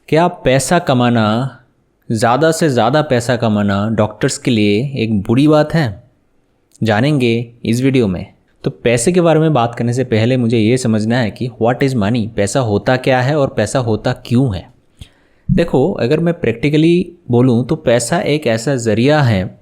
क्या पैसा कमाना, ज़्यादा से ज़्यादा पैसा कमाना डॉक्टर्स के लिए एक बुरी बात है? जानेंगे इस वीडियो में। तो पैसे के बारे में बात करने से पहले मुझे ये समझना है कि व्हाट इज़ मनी, पैसा होता क्या है और पैसा होता क्यों है। देखो, अगर मैं प्रैक्टिकली बोलूँ तो पैसा एक ऐसा ज़रिया है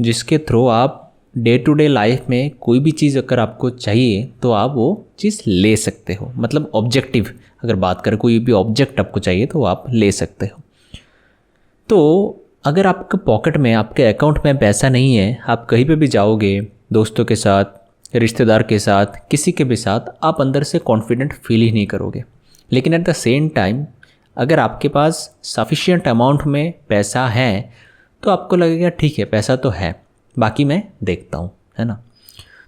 जिसके थ्रू आप डे टू डे लाइफ में कोई भी चीज़ अगर आपको चाहिए तो आप वो चीज़ ले सकते हो। मतलब ऑब्जेक्टिव अगर बात करें, कोई भी ऑब्जेक्ट आपको चाहिए तो आप ले सकते हो। तो अगर आपके पॉकेट में, आपके अकाउंट में पैसा नहीं है, आप कहीं पे भी जाओगे, दोस्तों के साथ, रिश्तेदार के साथ, किसी के भी साथ, आप अंदर से कॉन्फिडेंट फील ही नहीं करोगे। लेकिन एट द सेम टाइम अगर आपके पास सफिशिएंट अमाउंट में पैसा है तो आपको लगेगा ठीक है, पैसा तो है, बाकी मैं देखता हूँ, है ना।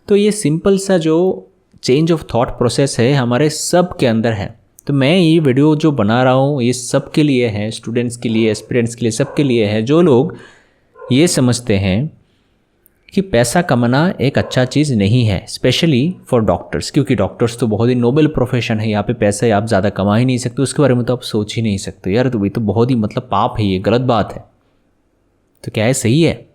तो ये सिंपल सा जो चेंज ऑफ थॉट प्रोसेस है हमारे सब के अंदर है। तो मैं ये वीडियो जो बना रहा हूँ ये सब के लिए है, स्टूडेंट्स के लिए, एस्पिरेंट्स के लिए, सब के लिए है जो लोग ये समझते हैं कि पैसा कमाना एक अच्छा चीज़ नहीं है, स्पेशली फॉर डॉक्टर्स। क्योंकि डॉक्टर्स तो बहुत ही नोबल प्रोफेशन है, यहाँ पे पैसे आप ज़्यादा कमा ही नहीं सकते, उसके बारे में तो आप सोच ही नहीं सकते। यार तो ये तो बहुत ही मतलब पाप है, ये गलत बात है। तो क्या है, सही है?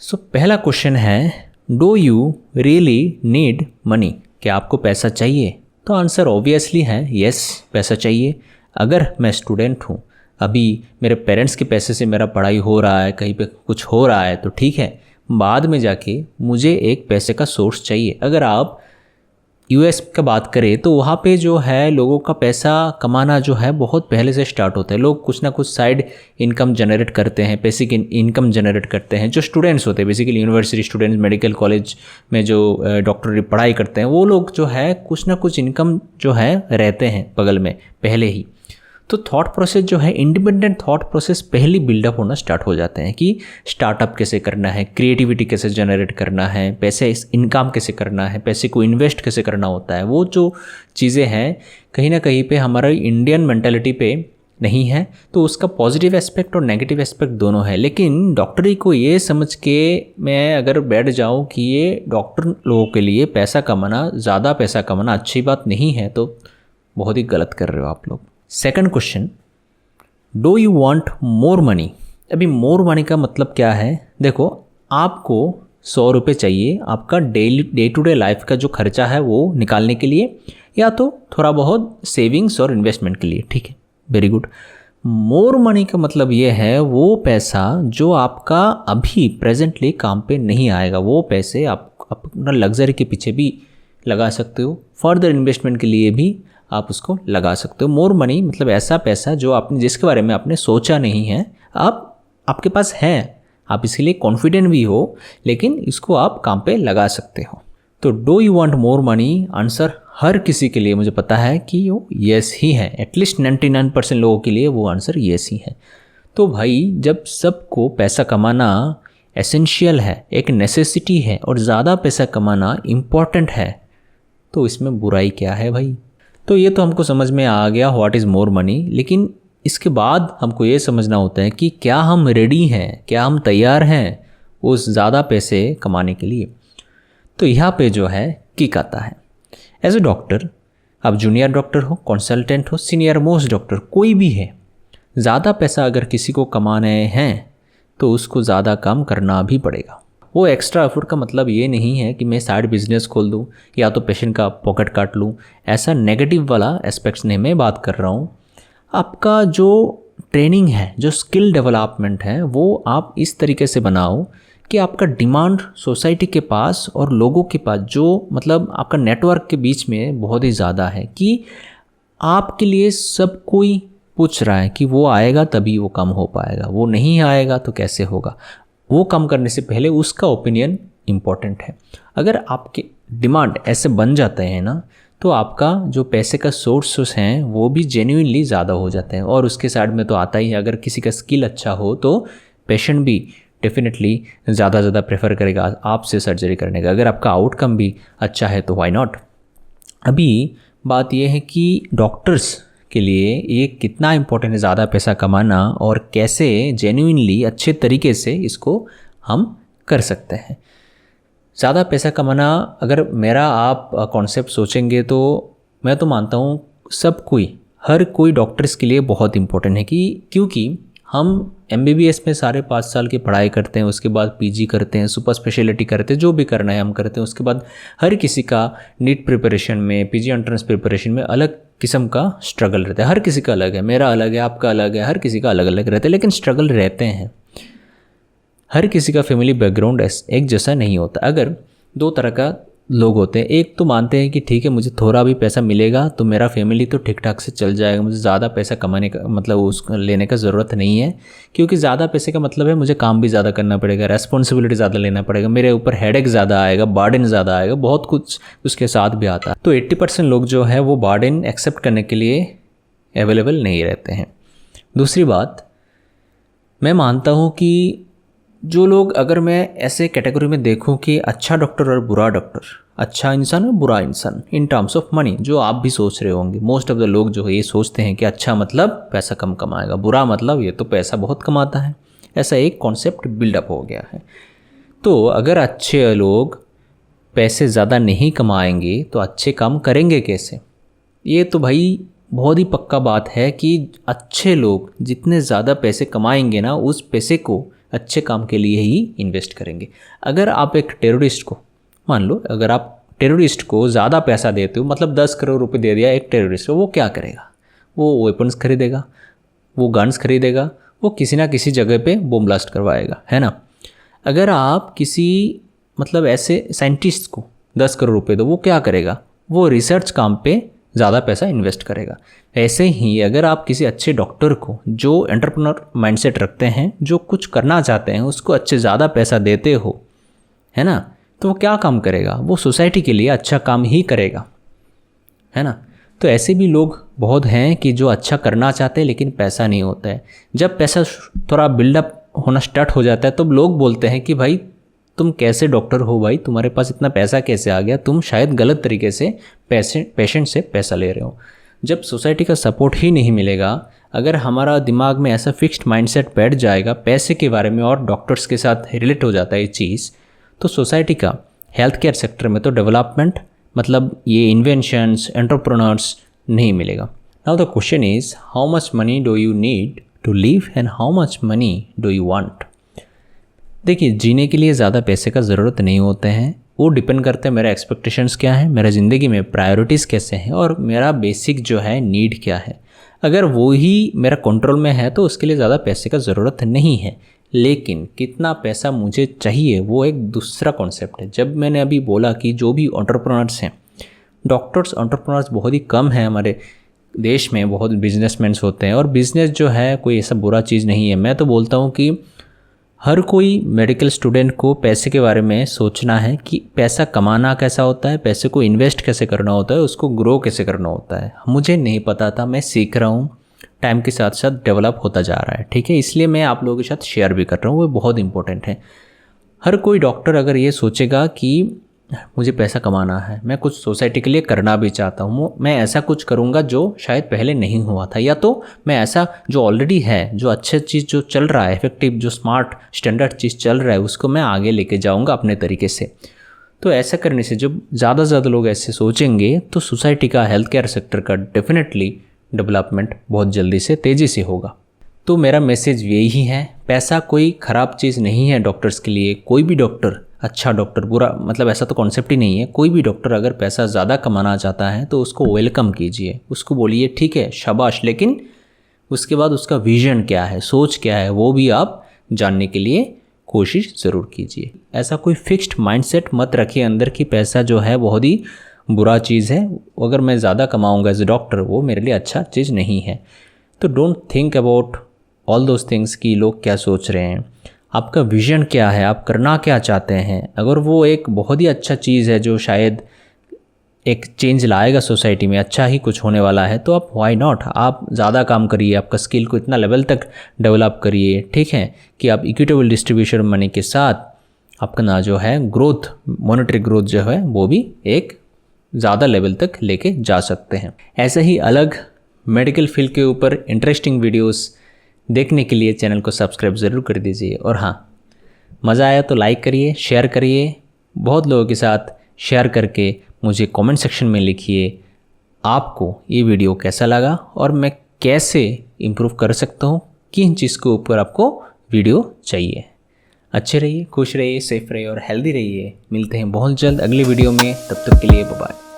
सो पहला क्वेश्चन है, do you really need money? क्या आपको पैसा चाहिए? तो आंसर ऑब्वियसली है यस, पैसा चाहिए। अगर मैं स्टूडेंट हूँ, अभी मेरे पेरेंट्स के पैसे से मेरा पढ़ाई हो रहा है, कहीं पे कुछ हो रहा है तो ठीक है, बाद में जाके मुझे एक पैसे का सोर्स चाहिए। अगर आप यूएस का बात करें तो वहाँ पे जो है लोगों का पैसा कमाना जो है बहुत पहले से स्टार्ट होता है। लोग कुछ ना कुछ साइड इनकम जनरेट करते हैं, बेसिक इनकम जनरेट करते हैं। जो स्टूडेंट्स होते हैं, basically university students, medical college में जो डॉक्टरी पढ़ाई करते हैं, वो लोग जो है कुछ ना कुछ इनकम जो है रहते हैं बगल में पहले ही। तो थॉट प्रोसेस जो है, इंडिपेंडेंट थॉट प्रोसेस पहले बिल्डअप होना स्टार्ट हो जाते हैं कि स्टार्टअप कैसे करना है, क्रिएटिविटी कैसे जनरेट करना है, पैसे इनकम कैसे करना है, पैसे को इन्वेस्ट कैसे करना होता है। वो जो चीज़ें हैं कहीं ना कहीं पे हमारा इंडियन मेंटालिटी पे नहीं है। तो उसका पॉजिटिव एस्पेक्ट और नेगेटिव एस्पेक्ट दोनों है। लेकिन डॉक्टरी को ये समझ के मैं अगर बैठ जाऊँ कि ये डॉक्टर लोगों के लिए पैसा कमाना, ज़्यादा पैसा कमाना अच्छी बात नहीं है, तो बहुत ही गलत कर रहे हो आप लोग। Second question, do you want more money? अभी मोर मनी का मतलब क्या है? देखो, आपको 100 रुपये चाहिए आपका डे टू डे लाइफ का जो खर्चा है वो निकालने के लिए, या तो थोड़ा बहुत सेविंग्स और इन्वेस्टमेंट के लिए, ठीक है, वेरी गुड। मोर मनी का मतलब ये है वो पैसा जो आपका अभी प्रेजेंटली काम पे नहीं आएगा। वो पैसे आप अपना लग्जरी के पीछे भी लगा सकते हो, फर्दर इन्वेस्टमेंट के लिए भी आप उसको लगा सकते हो। मोर मनी मतलब ऐसा पैसा जो आपने, जिसके बारे में आपने सोचा नहीं है, आपके पास है, आप इसके लिए कॉन्फिडेंट भी हो, लेकिन इसको आप काम पे लगा सकते हो। तो do you want more money? Answer हर किसी के लिए मुझे पता है कि वो येस ही है। एटलीस्ट 99% लोगों के लिए वो आंसर येस ही है। तो भाई, जब सबको पैसा कमाना एसेंशियल है, एक नेसेसिटी है, और ज़्यादा पैसा कमाना इम्पॉर्टेंट है, तो इसमें बुराई क्या है भाई? तो ये तो हमको समझ में आ गया व्हाट इज़ मोर मनी। लेकिन इसके बाद हमको ये समझना होता है कि क्या हम रेडी हैं, क्या हम तैयार हैं उस ज़्यादा पैसे कमाने के लिए। तो यहाँ पे जो है किक आता है। एज ए डॉक्टर, आप जूनियर डॉक्टर हो, कंसल्टेंट हो, सीनियर मोस्ट डॉक्टर, कोई भी है, ज़्यादा पैसा अगर किसी को कमाने हैं तो उसको ज़्यादा काम करना भी पड़ेगा। वो एक्स्ट्रा एफर्ट का मतलब ये नहीं है कि मैं साइड बिजनेस खोल दूँ या तो पेशेंट का पॉकेट काट लूँ, ऐसा नेगेटिव वाला एस्पेक्ट्स नहीं मैं बात कर रहा हूँ। आपका जो ट्रेनिंग है, जो स्किल डेवलपमेंट है, वो आप इस तरीके से बनाओ कि आपका डिमांड सोसाइटी के पास और लोगों के पास, जो मतलब आपका नेटवर्क के बीच में बहुत ही ज़्यादा है, कि आपके लिए सब कोई पूछ रहा है कि वो आएगा तभी वो कम हो पाएगा, वो नहीं आएगा तो कैसे होगा। वो काम करने से पहले उसका ओपिनियन इम्पॉर्टेंट है। अगर आपके डिमांड ऐसे बन जाते हैं ना, तो आपका जो पैसे का सोर्सेस हैं वो भी जेन्युइनली ज़्यादा हो जाते हैं। और उसके साइड में तो आता ही है, अगर किसी का स्किल अच्छा हो तो पेशेंट भी डेफिनेटली ज़्यादा प्रेफर करेगा आपसे सर्जरी करने का। अगर आपका आउटकम भी अच्छा है तो व्हाई नॉट। अभी बात यह है कि डॉक्टर्स के लिए ये कितना इम्पोर्टेंट है ज़्यादा पैसा कमाना, और कैसे जेन्युइनली अच्छे तरीके से इसको हम कर सकते हैं। ज़्यादा पैसा कमाना, अगर मेरा आप कॉन्सेप्ट सोचेंगे तो मैं तो मानता हूँ सब कोई हर कोई डॉक्टर्स के लिए बहुत इंपॉर्टेंट है क्योंकि हम MBBS में सारे 5 साल की पढ़ाई करते हैं, उसके बाद PG करते हैं, सुपर स्पेशलिटी करते हैं, जो भी करना है हम करते हैं। उसके बाद हर किसी का नीट प्रिपरेशन में, PG एंट्रेंस प्रिपरेशन में अलग किस्म का स्ट्रगल रहता है। हर किसी का अलग है, मेरा अलग है, आपका अलग है, हर किसी का अलग अलग रहता है, लेकिन स्ट्रगल रहते हैं। हर किसी का फैमिली बैकग्राउंड एक जैसा नहीं होता। अगर 2 तरह का लोग होते हैं, एक तो मानते हैं कि ठीक है मुझे थोड़ा भी पैसा मिलेगा तो मेरा फैमिली तो ठीक ठाक से चल जाएगा, मुझे ज़्यादा पैसा कमाने का मतलब उसको लेने का ज़रूरत नहीं है, क्योंकि ज़्यादा पैसे का मतलब है मुझे काम भी ज़्यादा करना पड़ेगा, रेस्पॉन्सिबिलिटी ज़्यादा लेना पड़ेगा, मेरे ऊपर हेडेक ज़्यादा आएगा, बर्डन ज़्यादा आएगा, बहुत कुछ उसके साथ भी आता है। तो 80% लोग जो है वो बर्डन एक्सेप्ट करने के लिए अवेलेबल नहीं रहते हैं। दूसरी बात, मैं मानता हूँ कि जो लोग, अगर मैं ऐसे कैटेगरी में देखूं कि अच्छा डॉक्टर और बुरा डॉक्टर, अच्छा इंसान और बुरा इंसान इन टर्म्स ऑफ मनी, जो आप भी सोच रहे होंगे, मोस्ट ऑफ द लोग जो है ये सोचते हैं कि अच्छा मतलब पैसा कम कमाएगा, बुरा मतलब ये तो पैसा बहुत कमाता है, ऐसा एक कॉन्सेप्ट बिल्डअप हो गया है। तो अगर अच्छे लोग पैसे ज़्यादा नहीं कमाएंगे तो अच्छे काम करेंगे कैसे? ये तो भाई बहुत ही पक्का बात है कि अच्छे लोग जितने ज़्यादा पैसे कमाएंगे ना, उस पैसे को अच्छे काम के लिए ही इन्वेस्ट करेंगे। अगर आप एक टेररिस्ट को, मान लो अगर आप टेररिस्ट को ज़्यादा पैसा देते हो, मतलब 10 करोड़ रुपए दे दिया एक टेररिस्ट को, वो क्या करेगा? वो वेपन्स खरीदेगा, वो गन्स खरीदेगा, वो किसी ना किसी जगह पे बम ब्लास्ट करवाएगा, है ना। अगर आप किसी मतलब ऐसे साइंटिस्ट को 10 करोड़ रुपए दो, वो क्या करेगा? वो रिसर्च काम पे ज़्यादा पैसा इन्वेस्ट करेगा। ऐसे ही अगर आप किसी अच्छे डॉक्टर को, जो एंटरप्रेन्योर माइंडसेट रखते हैं, जो कुछ करना चाहते हैं, उसको अच्छे ज़्यादा पैसा देते हो, है ना, तो वो क्या काम करेगा? वो सोसाइटी के लिए अच्छा काम ही करेगा, है ना। तो ऐसे भी लोग बहुत हैं कि जो अच्छा करना चाहते हैं लेकिन पैसा नहीं होता है। जब पैसा थोड़ा बिल्डअप होना स्टार्ट हो जाता है तो लोग बोलते हैं कि भाई तुम कैसे डॉक्टर हो भाई, तुम्हारे पास इतना पैसा कैसे आ गया, तुम शायद गलत तरीके से पेशेंट से पैसा ले रहे हो। जब सोसाइटी का सपोर्ट ही नहीं मिलेगा, अगर हमारा दिमाग में ऐसा फिक्स्ड माइंडसेट बैठ जाएगा पैसे के बारे में और डॉक्टर्स के साथ रिलेट हो जाता है ये चीज़, तो सोसाइटी का हेल्थ केयर सेक्टर में तो डेवलपमेंट मतलब ये इन्वेंशंस, एंटरप्रेन्योर्स नहीं मिलेगा। Now the question is, how much money do you need to live and how much money do you want? देखिए, जीने के लिए ज़्यादा पैसे का ज़रूरत नहीं होते हैं, वो डिपेंड करते हैं मेरा एक्सपेक्टेशंस क्या है, मेरा ज़िंदगी में प्रायोरिटीज़ कैसे हैं और मेरा बेसिक जो है नीड क्या है। अगर वो ही मेरा कंट्रोल में है तो उसके लिए ज़्यादा पैसे का ज़रूरत नहीं है। लेकिन कितना पैसा मुझे चाहिए वो एक दूसरा कॉन्सेप्ट है। जब मैंने अभी बोला कि जो भी एंटरप्रेन्योर्स हैं, डॉक्टर्स एंटरप्रेन्योर्स बहुत ही कम हैं हमारे देश में, बहुत बिजनेसमैन होते हैं। और बिज़नेस जो है कोई ऐसा बुरा चीज़ नहीं है। मैं तो बोलता हूँ कि हर कोई मेडिकल स्टूडेंट को पैसे के बारे में सोचना है कि पैसा कमाना कैसा होता है, पैसे को इन्वेस्ट कैसे करना होता है, उसको ग्रो कैसे करना होता है। मुझे नहीं पता था, मैं सीख रहा हूँ, टाइम के साथ साथ डेवलप होता जा रहा है, ठीक है। इसलिए मैं आप लोगों के साथ शेयर भी कर रहा हूँ, वो बहुत इंपॉर्टेंट है। हर कोई डॉक्टर अगर ये सोचेगा कि मुझे पैसा कमाना है, मैं कुछ सोसाइटी के लिए करना भी चाहता हूँ, मैं ऐसा कुछ करूँगा जो शायद पहले नहीं हुआ था, या तो मैं ऐसा जो ऑलरेडी है, जो अच्छी चीज़ जो चल रहा है, इफेक्टिव जो स्मार्ट स्टैंडर्ड चीज़ चल रहा है, उसको मैं आगे लेके जाऊँगा अपने तरीके से। तो ऐसा करने से जब ज़्यादा से ज़्यादा लोग ऐसे सोचेंगे तो सोसाइटी का, हेल्थ केयर सेक्टर का डेफिनेटली डेवलपमेंट बहुत जल्दी से, तेज़ी से होगा। तो मेरा मैसेज यही है, पैसा कोई ख़राब चीज़ नहीं है डॉक्टर्स के लिए। कोई भी डॉक्टर, अच्छा डॉक्टर, बुरा मतलब ऐसा तो कॉन्सेप्ट ही नहीं है। कोई भी डॉक्टर अगर पैसा ज़्यादा कमाना चाहता है तो उसको वेलकम कीजिए, उसको बोलिए ठीक है शाबाश, लेकिन उसके बाद उसका विजन क्या है, सोच क्या है, वो भी आप जानने के लिए कोशिश ज़रूर कीजिए। ऐसा कोई फिक्स्ड माइंडसेट मत रखिए अंदर कि पैसा जो है बहुत ही बुरा चीज़ है, अगर मैं ज़्यादा कमाऊँगा एज ए डॉक्टर वो मेरे लिए अच्छा चीज़ नहीं है। तो don't think about all those things कि लोग क्या सोच रहे हैं। आपका विजन क्या है, आप करना क्या चाहते हैं। अगर वो एक बहुत ही अच्छा चीज़ है जो शायद एक चेंज लाएगा सोसाइटी में, अच्छा ही कुछ होने वाला है, तो आप व्हाई नॉट, आप ज़्यादा काम करिए, आपका स्किल को इतना लेवल तक डेवलप करिए, ठीक है, कि आप इक्विटेबल डिस्ट्रीब्यूशन मनी के साथ आपका ना जो है ग्रोथ, मॉनेटरी ग्रोथ जो है वो भी एक ज़्यादा लेवल तक लेके जा सकते हैं। ऐसे ही अलग मेडिकल फील्ड के ऊपर इंटरेस्टिंग वीडियोस देखने के लिए चैनल को सब्सक्राइब ज़रूर कर दीजिए। और हाँ, मज़ा आया तो लाइक करिए, शेयर करिए, बहुत लोगों के साथ शेयर करके मुझे कमेंट सेक्शन में लिखिए आपको ये वीडियो कैसा लगा और मैं कैसे इम्प्रूव कर सकता हूँ, किन चीज़ के ऊपर आपको वीडियो चाहिए। अच्छे रहिए, खुश रहिए, सेफ रहिए और हेल्दी रहिए। मिलते हैं बहुत जल्द अगली वीडियो में, तब तक के लिए बाय बाय।